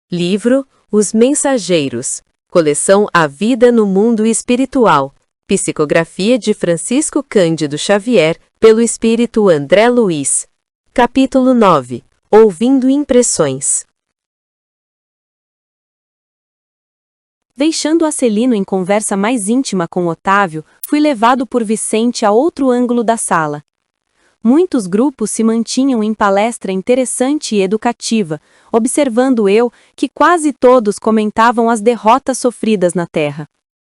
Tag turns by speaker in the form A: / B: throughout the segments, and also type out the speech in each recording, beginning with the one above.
A: Livro Os Mensageiros, coleção A Vida no Mundo Espiritual, psicografia de Francisco Cândido Xavier, pelo espírito André Luiz. Capítulo 9. Ouvindo impressões.
B: Deixando Acelino em conversa mais íntima com Otávio, fui levado por Vicente a outro ângulo da sala. Muitos grupos se mantinham em palestra interessante e educativa, observando eu que quase todos comentavam as derrotas sofridas na terra.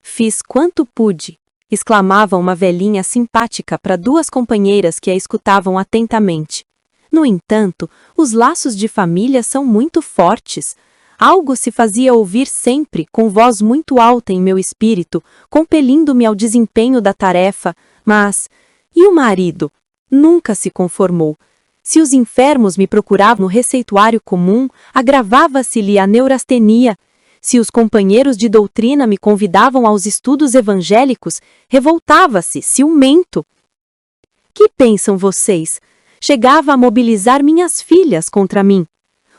B: Fiz quanto pude, exclamava uma velhinha simpática para duas companheiras que a escutavam atentamente. No entanto, os laços de família são muito fortes. Algo se fazia ouvir sempre, com voz muito alta em meu espírito, compelindo-me ao desempenho da tarefa, mas... E o marido? Nunca se conformou. Se os enfermos me procuravam no receituário comum, agravava-se-lhe a neurastenia. Se os companheiros de doutrina me convidavam aos estudos evangélicos, revoltava-se, ciumento. Que pensam vocês? Chegava a mobilizar minhas filhas contra mim.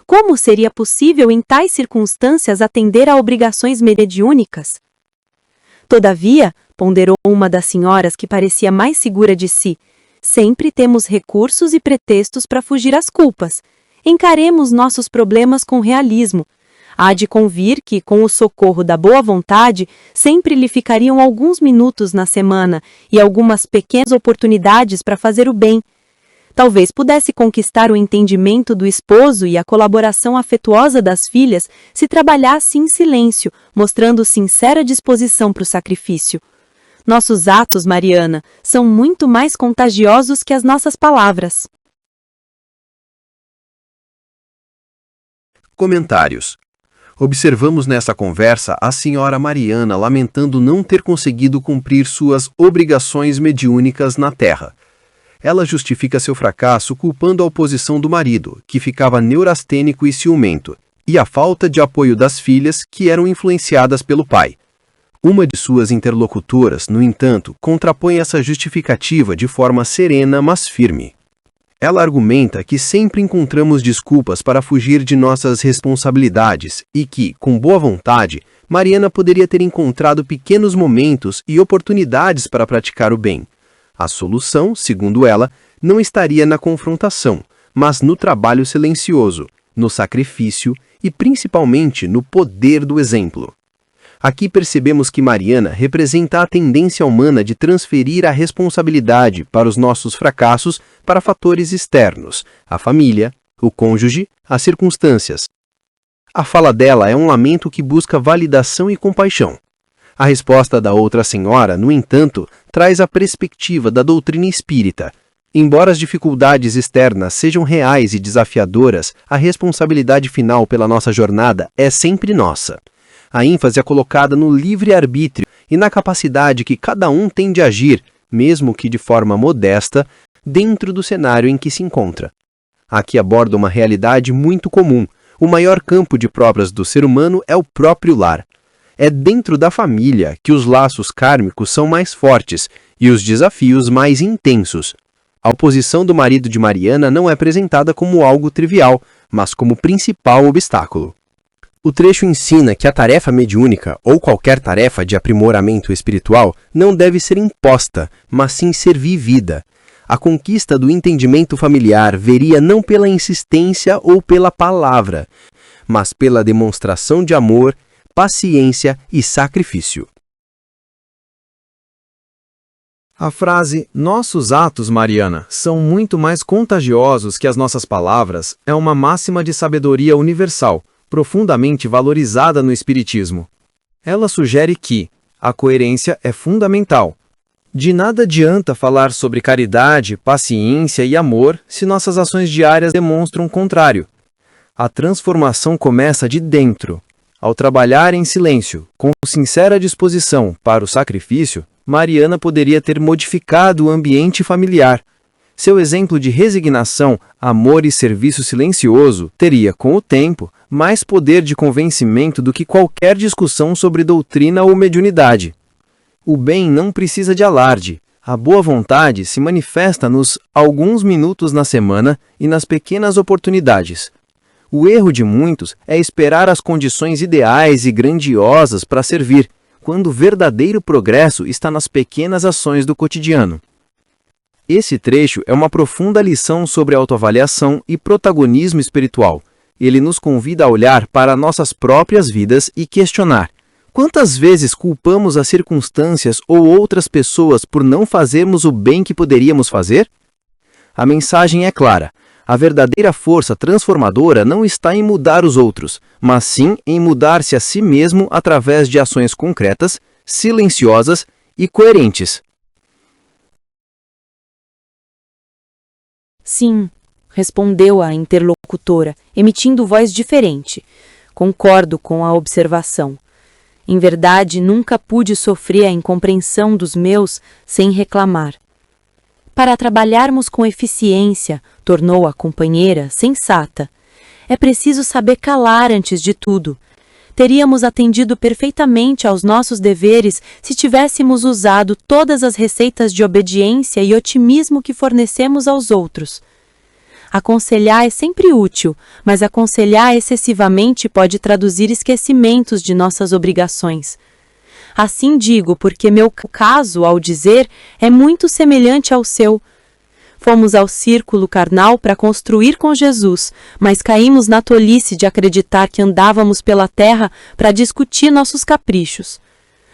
B: Como seria possível em tais circunstâncias atender a obrigações mediúnicas? Todavia, ponderou uma das senhoras que parecia mais segura de si, sempre temos recursos e pretextos para fugir às culpas. Encaremos nossos problemas com realismo. Há de convir que, com o socorro da boa vontade, sempre lhe ficariam alguns minutos na semana e algumas pequenas oportunidades para fazer o bem. Talvez pudesse conquistar o entendimento do esposo e a colaboração afetuosa das filhas se trabalhasse em silêncio, mostrando sincera disposição para o sacrifício. Nossos atos, Mariana, são muito mais contagiosos que as nossas palavras.
C: Comentários. Observamos nessa conversa a senhora Mariana lamentando não ter conseguido cumprir suas obrigações mediúnicas na terra. Ela justifica seu fracasso culpando a oposição do marido, que ficava neurastênico e ciumento, e a falta de apoio das filhas, que eram influenciadas pelo pai. Uma de suas interlocutoras, no entanto, contrapõe essa justificativa de forma serena, mas firme. Ela argumenta que sempre encontramos desculpas para fugir de nossas responsabilidades e que, com boa vontade, Mariana poderia ter encontrado pequenos momentos e oportunidades para praticar o bem. A solução, segundo ela, não estaria na confrontação, mas no trabalho silencioso, no sacrifício e principalmente no poder do exemplo. Aqui percebemos que Mariana representa a tendência humana de transferir a responsabilidade para os nossos fracassos para fatores externos, a família, o cônjuge, as circunstâncias. A fala dela é um lamento que busca validação e compaixão. A resposta da outra senhora, no entanto, traz a perspectiva da doutrina espírita. Embora as dificuldades externas sejam reais e desafiadoras, a responsabilidade final pela nossa jornada é sempre nossa. A ênfase é colocada no livre-arbítrio e na capacidade que cada um tem de agir, mesmo que de forma modesta, dentro do cenário em que se encontra. Aqui aborda uma realidade muito comum. O maior campo de provas do ser humano é o próprio lar. É dentro da família que os laços kármicos são mais fortes e os desafios mais intensos. A oposição do marido de Mariana não é apresentada como algo trivial, mas como principal obstáculo. O trecho ensina que a tarefa mediúnica, ou qualquer tarefa de aprimoramento espiritual, não deve ser imposta, mas sim ser vivida. A conquista do entendimento familiar veria não pela insistência ou pela palavra, mas pela demonstração de amor, paciência e sacrifício.
D: A frase "nossos atos, Mariana, são muito mais contagiosos que as nossas palavras" é uma máxima de sabedoria universal, profundamente valorizada no Espiritismo. Ela sugere que a coerência é fundamental. De nada adianta falar sobre caridade, paciência e amor se nossas ações diárias demonstram o contrário. A transformação começa de dentro. Ao trabalhar em silêncio, com sincera disposição para o sacrifício, Mariana poderia ter modificado o ambiente familiar. Seu exemplo de resignação, amor e serviço silencioso teria, com o tempo, mais poder de convencimento do que qualquer discussão sobre doutrina ou mediunidade. O bem não precisa de alarde. A boa vontade se manifesta nos alguns minutos na semana e nas pequenas oportunidades. O erro de muitos é esperar as condições ideais e grandiosas para servir, quando o verdadeiro progresso está nas pequenas ações do cotidiano. Esse trecho é uma profunda lição sobre autoavaliação e protagonismo espiritual. Ele nos convida a olhar para nossas próprias vidas e questionar: quantas vezes culpamos as circunstâncias ou outras pessoas por não fazermos o bem que poderíamos fazer? A mensagem é clara. A verdadeira força transformadora não está em mudar os outros, mas sim em mudar-se a si mesmo através de ações concretas, silenciosas e coerentes.
B: Sim, respondeu a interlocutora, emitindo voz diferente. Concordo com a observação. Em verdade, nunca pude sofrer a incompreensão dos meus sem reclamar. Para trabalharmos com eficiência, tornou a companheira sensata, é preciso saber calar antes de tudo. Teríamos atendido perfeitamente aos nossos deveres se tivéssemos usado todas as receitas de obediência e otimismo que fornecemos aos outros. Aconselhar é sempre útil, mas aconselhar excessivamente pode traduzir esquecimentos de nossas obrigações. Assim digo, porque meu caso, ao dizer, é muito semelhante ao seu. Fomos ao círculo carnal para construir com Jesus, mas caímos na tolice de acreditar que andávamos pela terra para discutir nossos caprichos.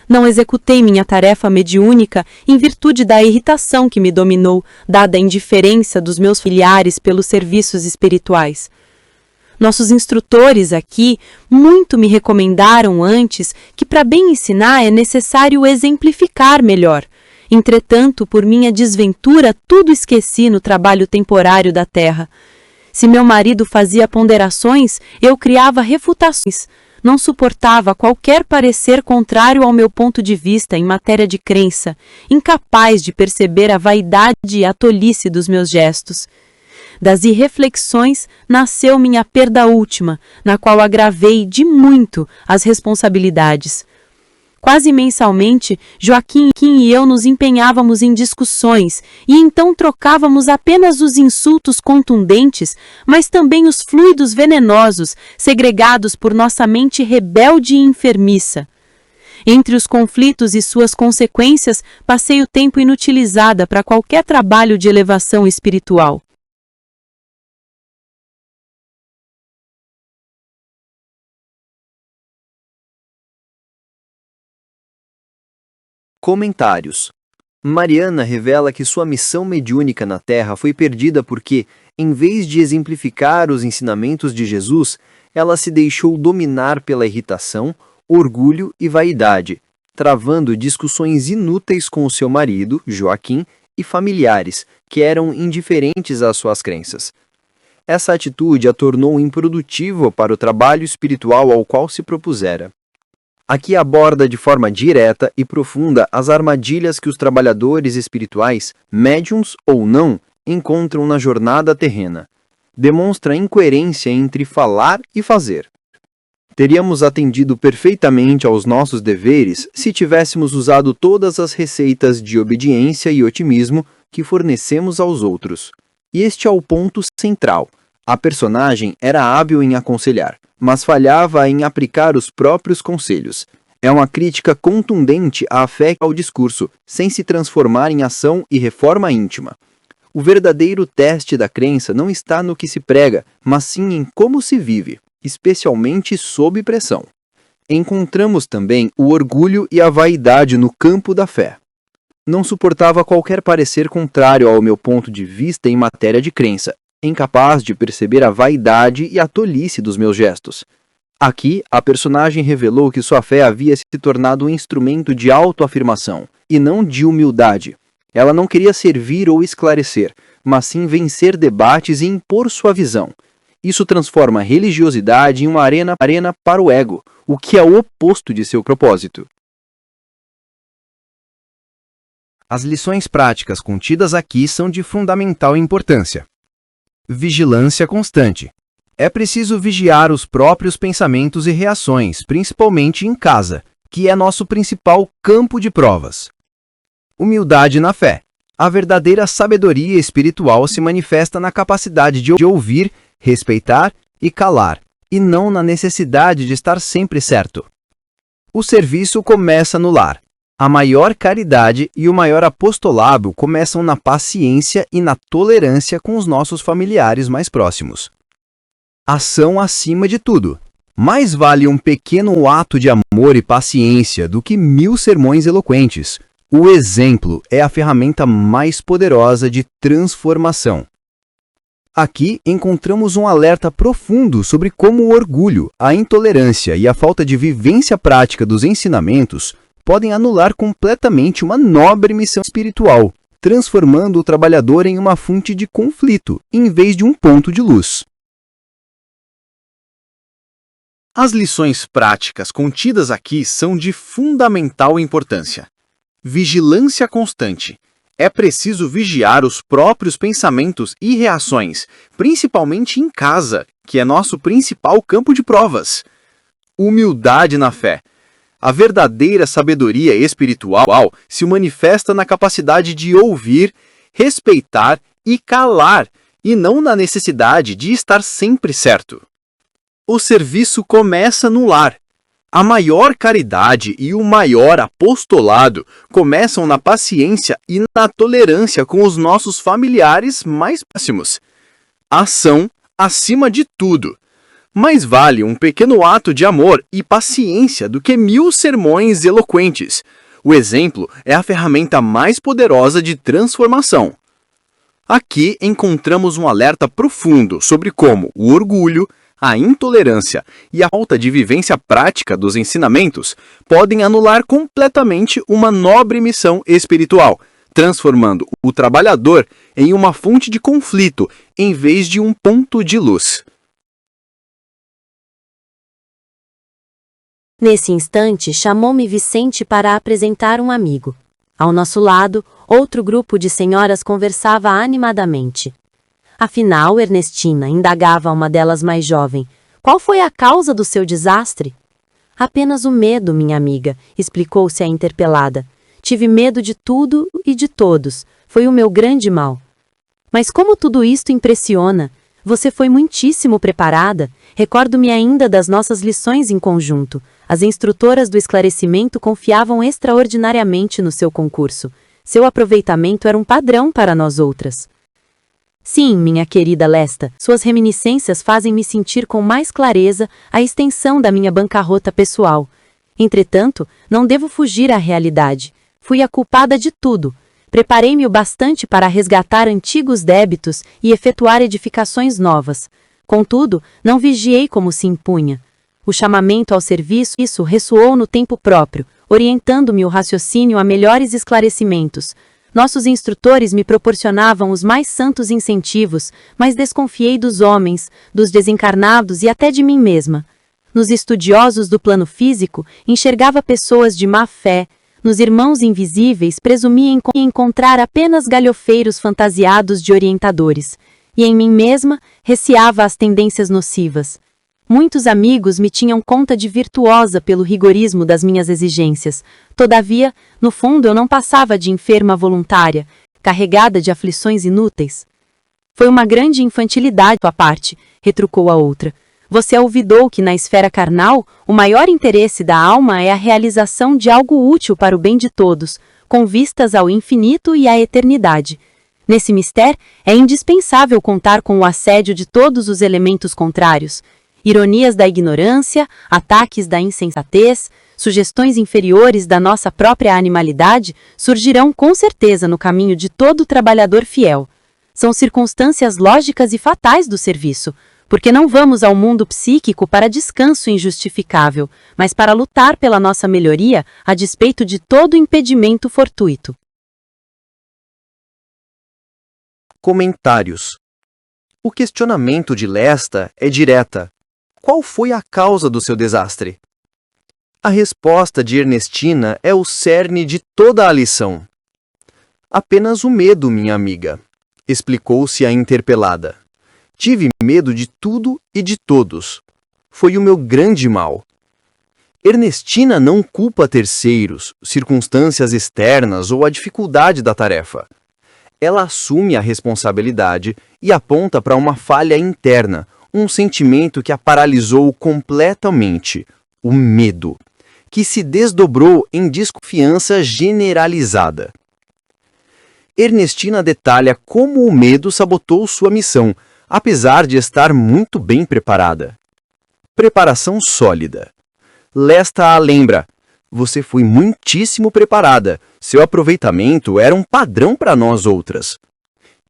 B: Não executei minha tarefa mediúnica em virtude da irritação que me dominou, dada a indiferença dos meus familiares pelos serviços espirituais. Nossos instrutores aqui muito me recomendaram antes que para bem ensinar é necessário exemplificar melhor. Entretanto, por minha desventura, tudo esqueci no trabalho temporário da terra. Se meu marido fazia ponderações, eu criava refutações. Não suportava qualquer parecer contrário ao meu ponto de vista em matéria de crença, incapaz de perceber a vaidade e a tolice dos meus gestos. Das irreflexões nasceu minha perda última, na qual agravei de muito as responsabilidades. Quase mensalmente, Joaquim e eu nos empenhávamos em discussões e então trocávamos apenas os insultos contundentes, mas também os fluidos venenosos, segregados por nossa mente rebelde e enfermiça. Entre os conflitos e suas consequências, passei o tempo inutilizada para qualquer trabalho de elevação espiritual.
C: Comentários. Mariana revela que sua missão mediúnica na Terra foi perdida porque, em vez de exemplificar os ensinamentos de Jesus, ela se deixou dominar pela irritação, orgulho e vaidade, travando discussões inúteis com o seu marido, Joaquim, e familiares, que eram indiferentes às suas crenças. Essa atitude a tornou improdutível para o trabalho espiritual ao qual se propusera. Aqui aborda de forma direta e profunda as armadilhas que os trabalhadores espirituais, médiuns ou não, encontram na jornada terrena. Demonstra incoerência entre falar e fazer. Teríamos atendido perfeitamente aos nossos deveres se tivéssemos usado todas as receitas de obediência e otimismo que fornecemos aos outros. E este é o ponto central. A personagem era hábil em aconselhar, mas falhava em aplicar os próprios conselhos. É uma crítica contundente à fé e ao discurso, sem se transformar em ação e reforma íntima. O verdadeiro teste da crença não está no que se prega, mas sim em como se vive, especialmente sob pressão. Encontramos também o orgulho e a vaidade no campo da fé. Não suportava qualquer parecer contrário ao meu ponto de vista em matéria de crença, incapaz de perceber a vaidade e a tolice dos meus gestos. Aqui, a personagem revelou que sua fé havia se tornado um instrumento de autoafirmação, e não de humildade. Ela não queria servir ou esclarecer, mas sim vencer debates e impor sua visão. Isso transforma a religiosidade em uma arena para o ego, o que é o oposto de seu propósito.
D: As lições práticas contidas aqui são de fundamental importância. Vigilância constante. É preciso vigiar os próprios pensamentos e reações, principalmente em casa, que é nosso principal campo de provas. Humildade na fé. A verdadeira sabedoria espiritual se manifesta na capacidade de ouvir, respeitar e calar, e não na necessidade de estar sempre certo. O serviço começa no lar. A maior caridade e o maior apostolado começam na paciência e na tolerância com os nossos familiares mais próximos. Ação acima de tudo. Mais vale um pequeno ato de amor e paciência do que 1000 sermões eloquentes. O exemplo é a ferramenta mais poderosa de transformação. Aqui encontramos um alerta profundo sobre como o orgulho, a intolerância e a falta de vivência prática dos ensinamentos podem anular completamente uma nobre missão espiritual, transformando o trabalhador em uma fonte de conflito, em vez de um ponto de luz.
C: As lições práticas contidas aqui são de fundamental importância. Vigilância constante. É preciso vigiar os próprios pensamentos e reações, principalmente em casa, que é nosso principal campo de provas. Humildade na fé. A verdadeira sabedoria espiritual se manifesta na capacidade de ouvir, respeitar e calar, e não na necessidade de estar sempre certo. O serviço começa no lar. A maior caridade e o maior apostolado começam na paciência e na tolerância com os nossos familiares mais próximos. Ação acima de tudo. Mais vale um pequeno ato de amor e paciência do que 1000 sermões eloquentes. O exemplo é a ferramenta mais poderosa de transformação. Aqui encontramos um alerta profundo sobre como o orgulho, a intolerância e a falta de vivência prática dos ensinamentos podem anular completamente uma nobre missão espiritual, transformando o trabalhador em uma fonte de conflito em vez de um ponto de luz.
B: Nesse instante, chamou-me Vicente para apresentar um amigo. Ao nosso lado, outro grupo de senhoras conversava animadamente. Afinal, Ernestina, indagava uma delas mais jovem, qual foi a causa do seu desastre? Apenas o medo, minha amiga, explicou-se a interpelada. Tive medo de tudo e de todos. Foi o meu grande mal. Mas como tudo isto impressiona? Você foi muitíssimo preparada. Recordo-me ainda das nossas lições em conjunto. As instrutoras do esclarecimento confiavam extraordinariamente no seu concurso. Seu aproveitamento era um padrão para nós outras. Sim, minha querida Lesta, suas reminiscências fazem-me sentir com mais clareza a extensão da minha bancarrota pessoal. Entretanto, não devo fugir à realidade. Fui a culpada de tudo. Preparei-me o bastante para resgatar antigos débitos e efetuar edificações novas. Contudo, não vigiei como se impunha. O chamamento ao serviço ressoou no tempo próprio, orientando-me o raciocínio a melhores esclarecimentos. Nossos instrutores me proporcionavam os mais santos incentivos, mas desconfiei dos homens, dos desencarnados e até de mim mesma. Nos estudiosos do plano físico, enxergava pessoas de má fé. Nos irmãos invisíveis, presumia encontrar apenas galhofeiros fantasiados de orientadores. E em mim mesma, receava as tendências nocivas. Muitos amigos me tinham conta de virtuosa pelo rigorismo das minhas exigências. Todavia, no fundo eu não passava de enferma voluntária, carregada de aflições inúteis. Foi uma grande infantilidade à parte, retrucou a outra. Você olvidou que na esfera carnal, o maior interesse da alma é a realização de algo útil para o bem de todos, com vistas ao infinito e à eternidade. Nesse mistério, é indispensável contar com o assédio de todos os elementos contrários. Ironias da ignorância, ataques da insensatez, sugestões inferiores da nossa própria animalidade surgirão com certeza no caminho de todo trabalhador fiel. São circunstâncias lógicas e fatais do serviço, porque não vamos ao mundo psíquico para descanso injustificável, mas para lutar pela nossa melhoria a despeito de todo impedimento fortuito.
C: Comentários. O questionamento de Lesta é direta. Qual foi a causa do seu desastre? A resposta de Ernestina é o cerne de toda a lição. Apenas o medo, minha amiga, explicou-se a interpelada. Tive medo de tudo e de todos. Foi o meu grande mal. Ernestina não culpa terceiros, circunstâncias externas ou a dificuldade da tarefa. Ela assume a responsabilidade e aponta para uma falha interna, um sentimento que a paralisou completamente: o medo, que se desdobrou em desconfiança generalizada. Ernestina detalha como o medo sabotou sua missão, apesar de estar muito bem preparada. Preparação sólida. Lesta a lembra: você foi muitíssimo preparada, seu aproveitamento era um padrão para nós outras.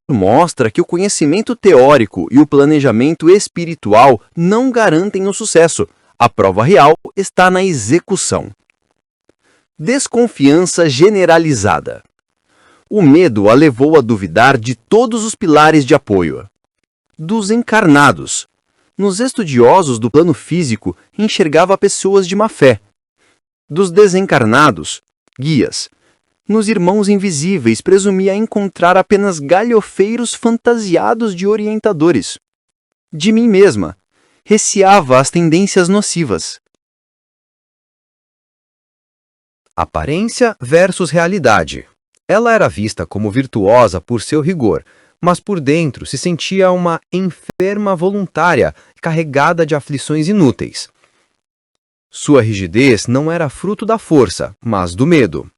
C: Mostra que o conhecimento teórico e o planejamento espiritual não garantem o sucesso. A prova real está na execução. Desconfiança generalizada. O medo a levou a duvidar de todos os pilares de apoio. Dos encarnados. Nos estudiosos do plano físico, enxergava pessoas de má fé. Dos desencarnados, guias. Nos irmãos invisíveis, presumia encontrar apenas galhofeiros fantasiados de orientadores. De mim mesma, receava as tendências nocivas.
D: Aparência versus realidade. Ela era vista como virtuosa por seu rigor, mas por dentro se sentia uma enferma voluntária, carregada de aflições inúteis. Sua rigidez não era fruto da força, mas do medo.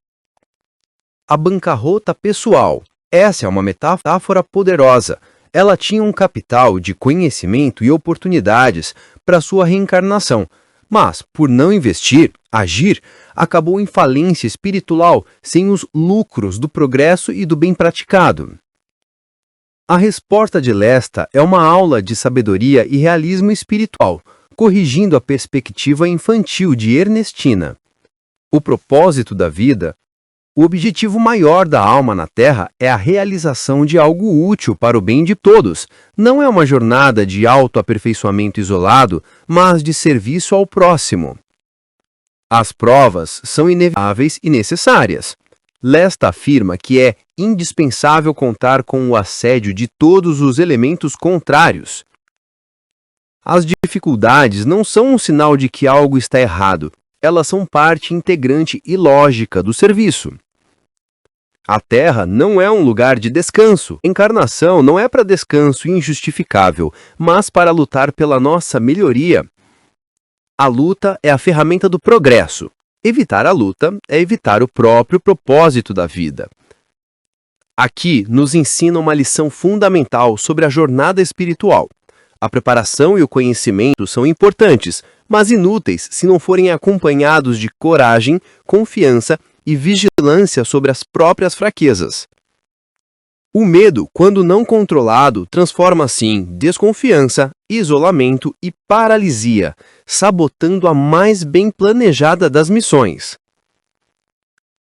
D: A bancarrota pessoal. Essa é uma metáfora poderosa. Ela tinha um capital de conhecimento e oportunidades para sua reencarnação, mas, por não investir, agir, acabou em falência espiritual sem os lucros do progresso e do bem praticado. A resposta de Lesta é uma aula de sabedoria e realismo espiritual, corrigindo a perspectiva infantil de Ernestina. O propósito da vida, o objetivo maior da alma na Terra é a realização de algo útil para o bem de todos. Não é uma jornada de autoaperfeiçoamento isolado, mas de serviço ao próximo. As provas são inevitáveis e necessárias. Lesta afirma que é indispensável contar com o assédio de todos os elementos contrários. As dificuldades não são um sinal de que algo está errado. Elas são parte integrante e lógica do serviço. A Terra não é um lugar de descanso. Encarnação não é para descanso injustificável, mas para lutar pela nossa melhoria. A luta é a ferramenta do progresso. Evitar a luta é evitar o próprio propósito da vida. Aqui nos ensina uma lição fundamental sobre a jornada espiritual. A preparação e o conhecimento são importantes, mas inúteis se não forem acompanhados de coragem, confiança e vigilância sobre as próprias fraquezas. O medo, quando não controlado, transforma-se em desconfiança, isolamento e paralisia, sabotando a mais bem planejada das missões.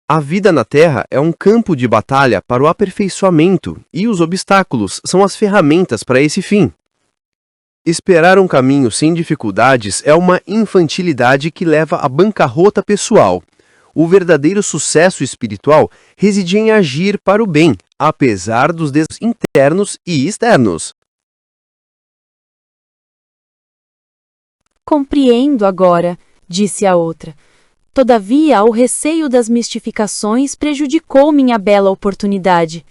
D: A vida na Terra é um campo de batalha para o aperfeiçoamento e os obstáculos são as ferramentas para esse fim. Esperar um caminho sem dificuldades é uma infantilidade que leva à bancarrota pessoal. O verdadeiro sucesso espiritual reside em agir para o bem, apesar dos desafios internos e externos.
B: Compreendo agora, disse a outra. Todavia, o receio das mistificações prejudicou minha bela oportunidade.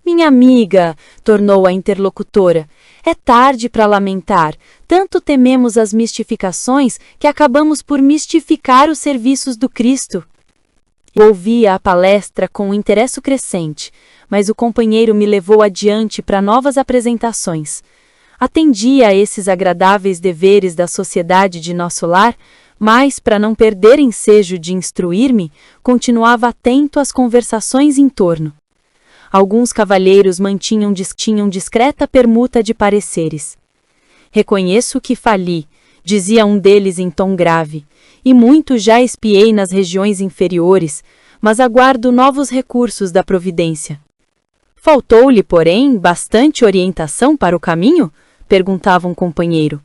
B: Minha amiga, tornou a interlocutora, é tarde para lamentar. Tanto tememos as mistificações que acabamos por mistificar os serviços do Cristo. Eu ouvia a palestra com um interesse crescente, mas o companheiro me levou adiante para novas apresentações. Atendia a esses agradáveis deveres da sociedade de nosso lar, mas, para não perder ensejo de instruir-me, continuava atento às conversações em torno. Alguns cavalheiros mantinham discreta permuta de pareceres. Reconheço que fali, dizia um deles em tom grave, e muito já espiei nas regiões inferiores, mas aguardo novos recursos da providência. Faltou-lhe, porém, bastante orientação para o caminho? Perguntava um companheiro.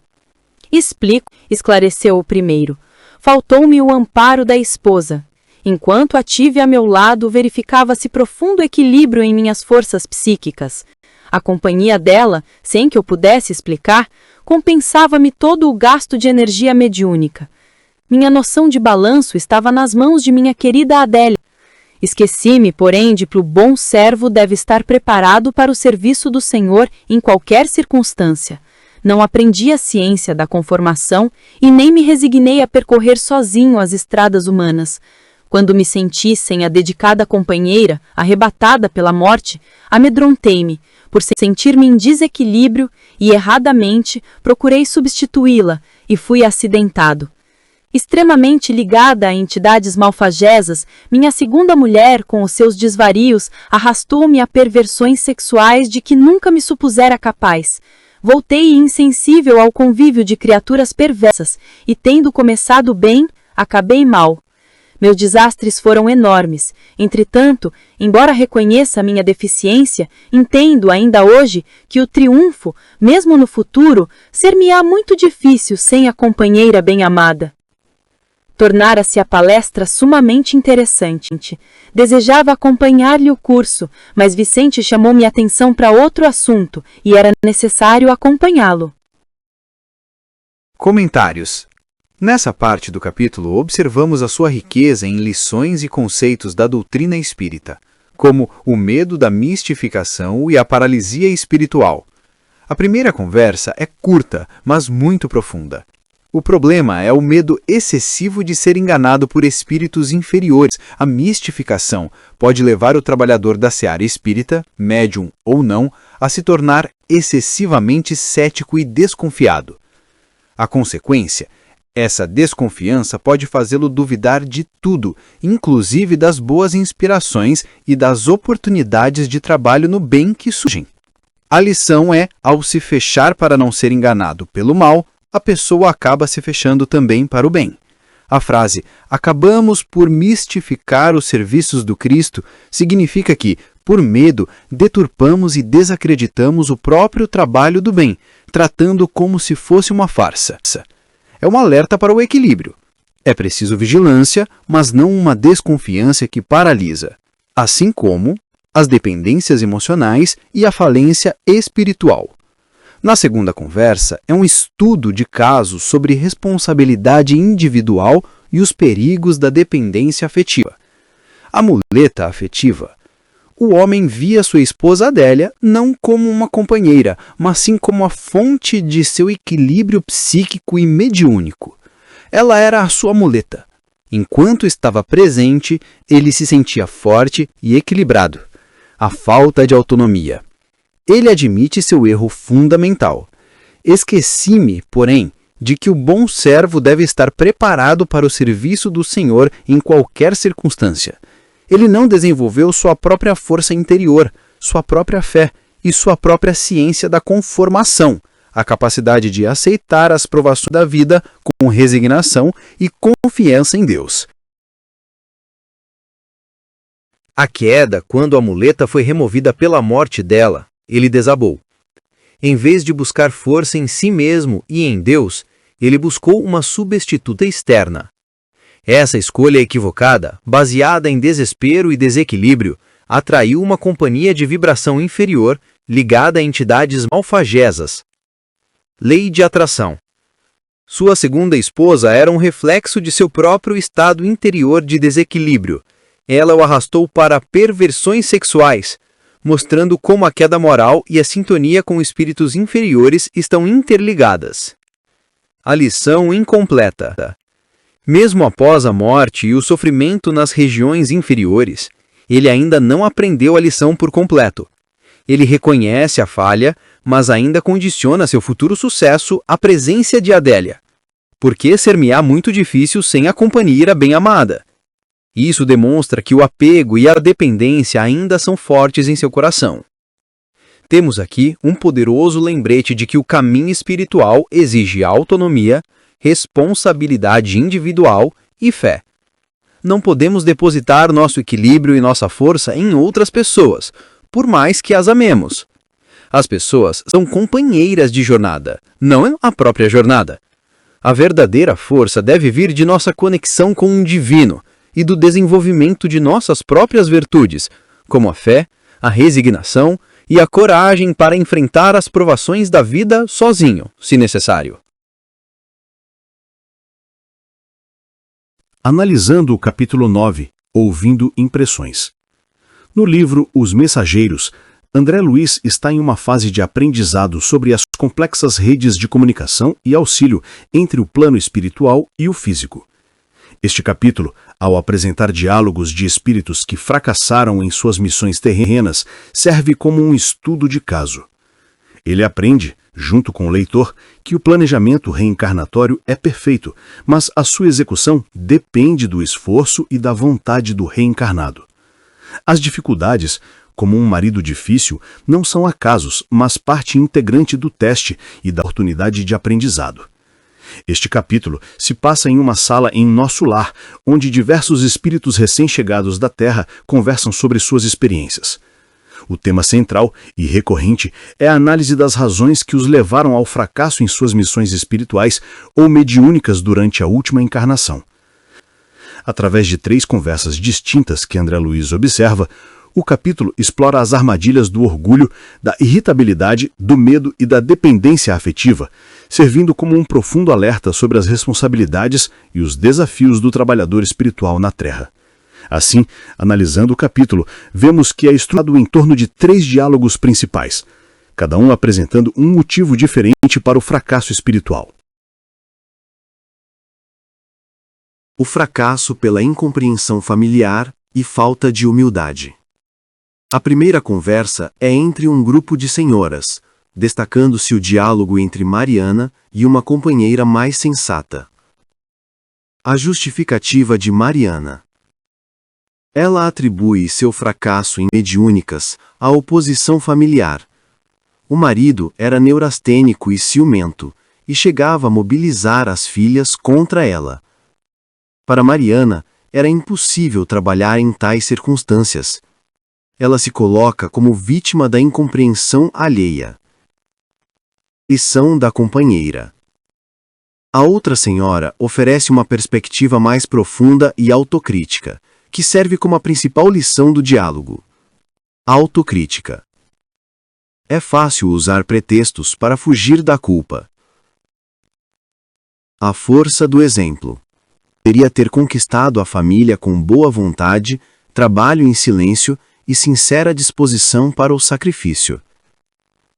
B: Explico, esclareceu o primeiro. Faltou-me o amparo da esposa. Enquanto a tive a meu lado, verificava-se profundo equilíbrio em minhas forças psíquicas. A companhia dela, sem que eu pudesse explicar, compensava-me todo o gasto de energia mediúnica. Minha noção de balanço estava nas mãos de minha querida Adélia. Esqueci-me, porém, de que o bom servo deve estar preparado para o serviço do Senhor em qualquer circunstância. Não aprendi a ciência da conformação e nem me resignei a percorrer sozinho as estradas humanas. Quando me senti sem a dedicada companheira, arrebatada pela morte, amedrontei-me, por sentir-me em desequilíbrio e, erradamente, procurei substituí-la e fui acidentado. Extremamente ligada a entidades malfagesas, minha segunda mulher, com os seus desvarios, arrastou-me a perversões sexuais de que nunca me supusera capaz. Voltei insensível ao convívio de criaturas perversas e, tendo começado bem, acabei mal. Meus desastres foram enormes. Entretanto, embora reconheça a minha deficiência, entendo ainda hoje que o triunfo, mesmo no futuro, ser-me-á muito difícil sem a companheira bem-amada. Tornara-se a palestra sumamente interessante. Desejava acompanhar-lhe o curso, mas Vicente chamou minha atenção para outro assunto e era necessário acompanhá-lo.
C: Comentários. Nessa parte do capítulo, observamos a sua riqueza em lições e conceitos da doutrina espírita, como o medo da mistificação e a paralisia espiritual. A primeira conversa é curta, mas muito profunda. O problema é o medo excessivo de ser enganado por espíritos inferiores. A mistificação pode levar o trabalhador da seara espírita, médium ou não, a se tornar excessivamente cético e desconfiado. A consequência, essa desconfiança pode fazê-lo duvidar de tudo, inclusive das boas inspirações e das oportunidades de trabalho no bem que surgem. A lição é, ao se fechar para não ser enganado pelo mal, a pessoa acaba se fechando também para o bem. A frase "acabamos por mistificar os serviços do Cristo" significa que, por medo, deturpamos e desacreditamos o próprio trabalho do bem, tratando como se fosse uma farsa. É um alerta para o equilíbrio. É preciso vigilância, mas não uma desconfiança que paralisa, assim como as dependências emocionais e a falência espiritual. Na segunda conversa, é um estudo de casos sobre responsabilidade individual e os perigos da dependência afetiva. A muleta afetiva. O homem via sua esposa Adélia não como uma companheira, mas sim como a fonte de seu equilíbrio psíquico e mediúnico. Ela era a sua muleta. Enquanto estava presente, ele se sentia forte e equilibrado. A falta de autonomia. Ele admite seu erro fundamental. Esqueci-me, porém, de que o bom servo deve estar preparado para o serviço do Senhor em qualquer circunstância. Ele não desenvolveu sua própria força interior, sua própria fé e sua própria ciência da conformação, a capacidade de aceitar as provações da vida com resignação e confiança em Deus. A queda, quando a muleta foi removida pela morte dela, ele desabou. Em vez de buscar força em si mesmo e em Deus, ele buscou uma substituta externa. Essa escolha equivocada, baseada em desespero e desequilíbrio, atraiu uma companhia de vibração inferior ligada a entidades malfagesas. Lei de atração. Sua segunda esposa era um reflexo de seu próprio estado interior de desequilíbrio. Ela o arrastou para perversões sexuais, mostrando como a queda moral e a sintonia com espíritos inferiores estão interligadas. A lição incompleta. Mesmo após a morte e o sofrimento nas regiões inferiores, ele ainda não aprendeu a lição por completo. Ele reconhece a falha, mas ainda condiciona seu futuro sucesso à presença de Adélia, porque ser-me-á muito difícil sem a companhia bem-amada. Isso demonstra que o apego e a dependência ainda são fortes em seu coração. Temos aqui um poderoso lembrete de que o caminho espiritual exige autonomia, responsabilidade individual e fé. Não podemos depositar nosso equilíbrio e nossa força em outras pessoas, por mais que as amemos. As pessoas são companheiras de jornada, não a própria jornada. A verdadeira força deve vir de nossa conexão com o divino e do desenvolvimento de nossas próprias virtudes, como a fé, a resignação e a coragem para enfrentar as provações da vida sozinho, se necessário.
E: Analisando o capítulo 9, Ouvindo Impressões. No livro Os Mensageiros, André Luiz está em uma fase de aprendizado sobre as complexas redes de comunicação e auxílio entre o plano espiritual e o físico. Este capítulo, ao apresentar diálogos de espíritos que fracassaram em suas missões terrenas, serve como um estudo de caso. Ele aprende, junto com o leitor, que o planejamento reencarnatório é perfeito, mas a sua execução depende do esforço e da vontade do reencarnado. As dificuldades, como um marido difícil, não são acasos, mas parte integrante do teste e da oportunidade de aprendizado. Este capítulo se passa em uma sala em nosso lar, onde diversos espíritos recém-chegados da Terra conversam sobre suas experiências. O tema central e recorrente é a análise das razões que os levaram ao fracasso em suas missões espirituais ou mediúnicas durante a última encarnação. Através de 3 conversas distintas que André Luiz observa, o capítulo explora as armadilhas do orgulho, da irritabilidade, do medo e da dependência afetiva, servindo como um profundo alerta sobre as responsabilidades e os desafios do trabalhador espiritual na Terra. Assim, analisando o capítulo, vemos que é estruturado em torno de 3 diálogos principais, cada um apresentando um motivo diferente para o fracasso espiritual.
C: O fracasso pela incompreensão familiar e falta de humildade. A primeira conversa é entre um grupo de senhoras, destacando-se o diálogo entre Mariana e uma companheira mais sensata. A justificativa de Mariana. Ela atribui seu fracasso em mediúnicas à oposição familiar. O marido era neurastênico e ciumento, e chegava a mobilizar as filhas contra ela. Para Mariana, era impossível trabalhar em tais circunstâncias. Ela se coloca como vítima da incompreensão alheia. Lição da companheira. A outra senhora oferece uma perspectiva mais profunda e autocrítica, que serve como a principal lição do diálogo. Autocrítica. É fácil usar pretextos para fugir da culpa. A força do exemplo. Deveria ter conquistado a família com boa vontade, trabalho em silêncio e sincera disposição para o sacrifício.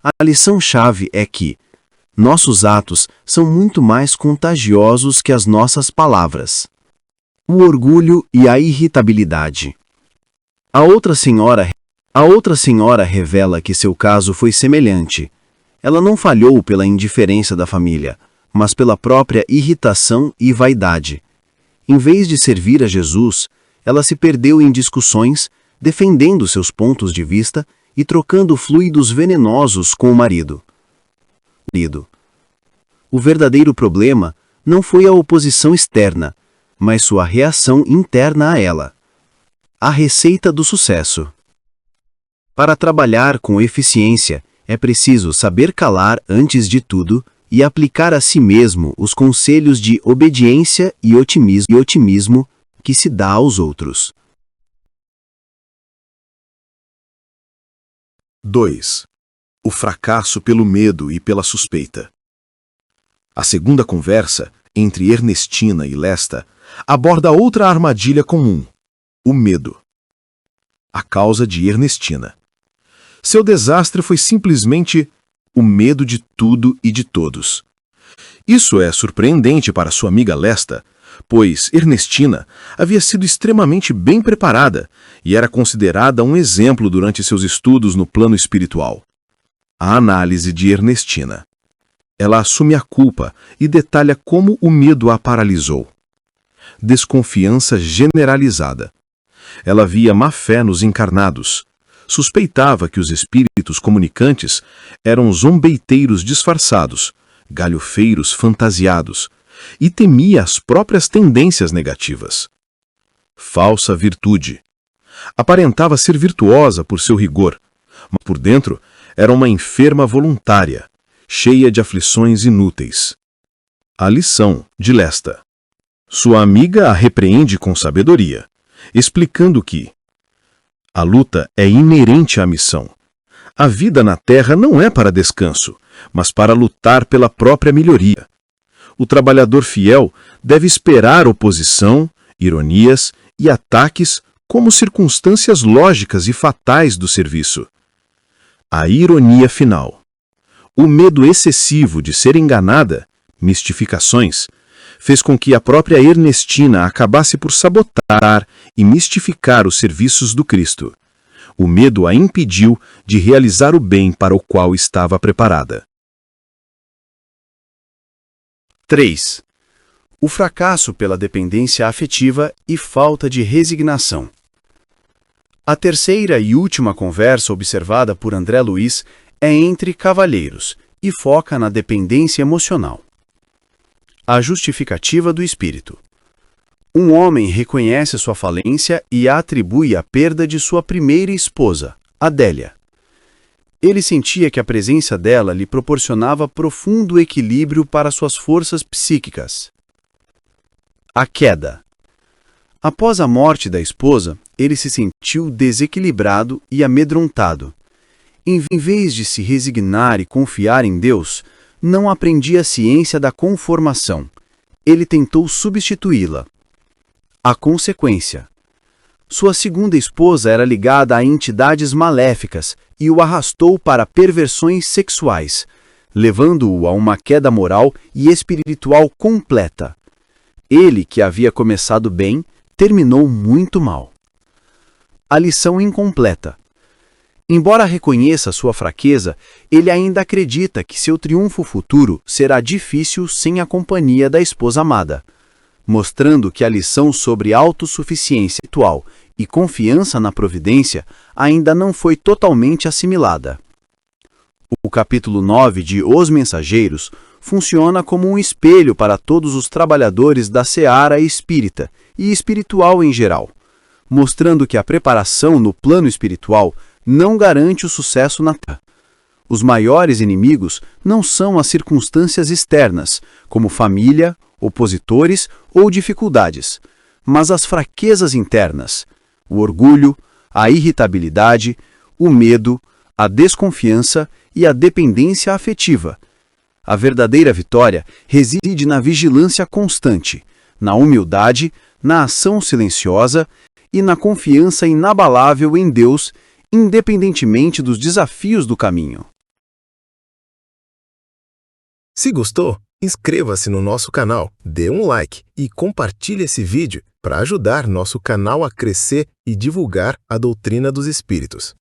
C: A lição-chave é que nossos atos são muito mais contagiosos que as nossas palavras. O orgulho e a irritabilidade. A outra senhora revela que seu caso foi semelhante. Ela não falhou pela indiferença da família, mas pela própria irritação e vaidade. Em vez de servir a Jesus, ela se perdeu em discussões, defendendo seus pontos de vista e trocando fluidos venenosos com o marido. O verdadeiro problema não foi a oposição externa, mas sua reação interna a ela. A receita do sucesso. Para trabalhar com eficiência, é preciso saber calar antes de tudo e aplicar a si mesmo os conselhos de obediência e otimismo que se dá aos outros.
E: 2. O fracasso pelo medo e pela suspeita. A segunda conversa, entre Ernestina e Lesta, aborda outra armadilha comum: o medo. A causa de Ernestina. Seu desastre foi simplesmente o medo de tudo e de todos. Isso é surpreendente para sua amiga Lesta, pois Ernestina havia sido extremamente bem preparada e era considerada um exemplo durante seus estudos no plano espiritual. A análise de Ernestina. Ela assume a culpa e detalha como o medo a paralisou. Desconfiança generalizada. Ela via má fé nos encarnados. Suspeitava que os espíritos comunicantes eram zombeiteiros disfarçados, galhofeiros fantasiados, e temia as próprias tendências negativas. Falsa virtude. Aparentava ser virtuosa por seu rigor, mas por dentro era uma enferma voluntária, cheia de aflições inúteis. A lição de Lesta. Sua amiga a repreende com sabedoria, explicando que a luta é inerente à missão. A vida na Terra não é para descanso, mas para lutar pela própria melhoria. O trabalhador fiel deve esperar oposição, ironias e ataques como circunstâncias lógicas e fatais do serviço. A ironia final. O medo excessivo de ser enganada, mistificações, fez com que a própria Ernestina acabasse por sabotar e mistificar os serviços do Cristo. O medo a impediu de realizar o bem para o qual estava preparada.
F: 3. O fracasso pela dependência afetiva e falta de resignação. A terceira e última conversa observada por André Luiz é entre cavalheiros e foca na dependência emocional. A justificativa do espírito. Um homem reconhece sua falência e atribui a perda de sua primeira esposa, Adélia. Ele sentia que a presença dela lhe proporcionava profundo equilíbrio para suas forças psíquicas. A queda. Após a morte da esposa, ele se sentiu desequilibrado e amedrontado. Em vez de se resignar e confiar em Deus, não aprendia a ciência da conformação. Ele tentou substituí-la. A consequência. Sua segunda esposa era ligada a entidades maléficas e o arrastou para perversões sexuais, levando-o a uma queda moral e espiritual completa. Ele, que havia começado bem, terminou muito mal. A lição incompleta. Embora reconheça sua fraqueza, ele ainda acredita que seu triunfo futuro será difícil sem a companhia da esposa amada, mostrando que a lição sobre autossuficiência espiritual e confiança na providência ainda não foi totalmente assimilada. O capítulo 9 de Os Mensageiros funciona como um espelho para todos os trabalhadores da seara espírita e espiritual em geral, mostrando que a preparação no plano espiritual não garante o sucesso na terra. Os maiores inimigos não são as circunstâncias externas, como família, opositores ou dificuldades, mas as fraquezas internas, o orgulho, a irritabilidade, o medo, a desconfiança e a dependência afetiva. A verdadeira vitória reside na vigilância constante, na humildade, na ação silenciosa e na confiança inabalável em Deus, independentemente dos desafios do caminho.
G: Se gostou, inscreva-se no nosso canal, dê um like e compartilhe esse vídeo para ajudar nosso canal a crescer e divulgar a doutrina dos Espíritos.